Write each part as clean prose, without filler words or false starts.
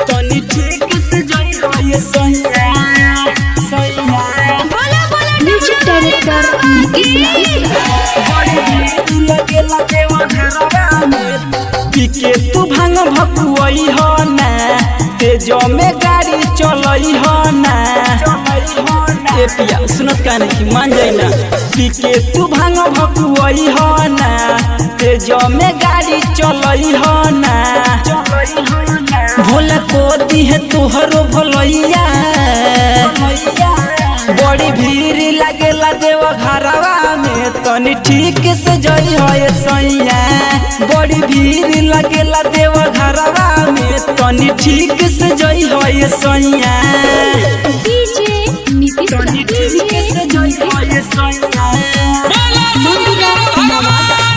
तनी ठीक से जाई ये सैया बोला बोला म्यूजिक डायरेक्टर लगे लगे घरवा में पीके तू भांग भकुआई हो ना तेजो में गाड़ी चलई हो ना ए पिया सुनत काने की मान जाई ना पीके तू भांग भकुआई हो ना तेजो में गाड़ी चलई हो ना भोला को दी है तोहरो भलैया बड़ी भीड़ लागेला देव घरवा में तनी ठीक से जई हो सैया बड़ी भीड़ लागेला देव घरवा में तनी ठीक से जई हो सैया डीजे नीतीश तनी ठीक से जई हो सैया मंगला नवादा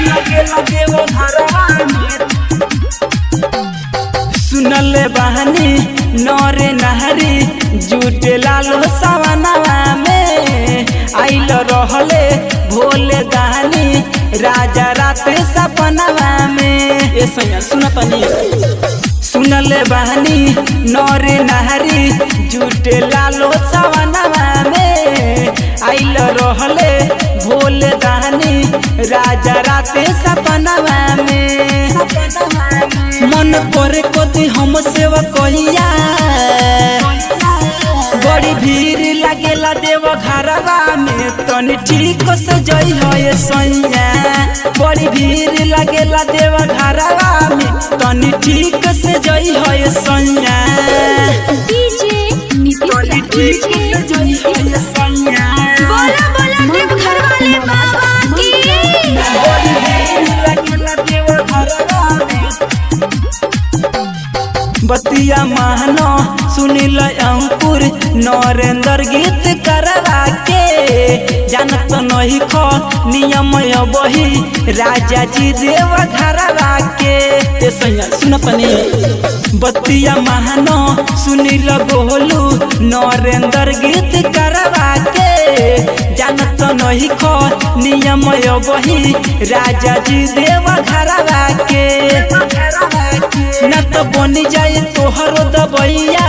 लागेला देव घरवा में सुनले बहनी नौरे नहरी जुटे लालो सवनवा में आइल रहले भोले दानी राजा रात सपनवा में ए सैया सुन तनी सुनले बहनी नौरे नहरी जुटे लालो सवनवा में आइल रहले भोले दानी राजा रात सपनवा में मन करे कदी हम सेवा कहिया बड़ी भीड़ लागेला देव घरवा में तनी ठीक से जई हो सैया बड़ी भीड़ लागेला देव घरवा में तनी ठीक से जई हो सैया डीजे तनी नीतीश ठीक से जई हो सैया बोला बोला देव घर वाले बाबा की बड़ी भीड़ लागेला देव घरवा में बतिया महनो सुनिल अंकुर नरेंद्र गीत करवा के जानत नहीं खो नियम बही राजा जी देव घरवा के ए सैया सुन तनी बतिया महनो सुनिल गोलू नरेंद्र गीत करवा के जानत नहीं खो नियम बही राजा जी देव घरवा के न तो बनी जाए तोहरो दबैया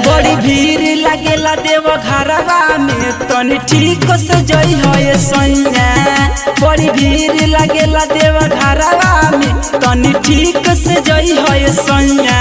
बड़ी भीड़ लागेला देव घरवा में तनी ठीक से जई हो सैया बड़ी भीड़ लागेला देव घरवा में तनी ठीक से जई हो सैया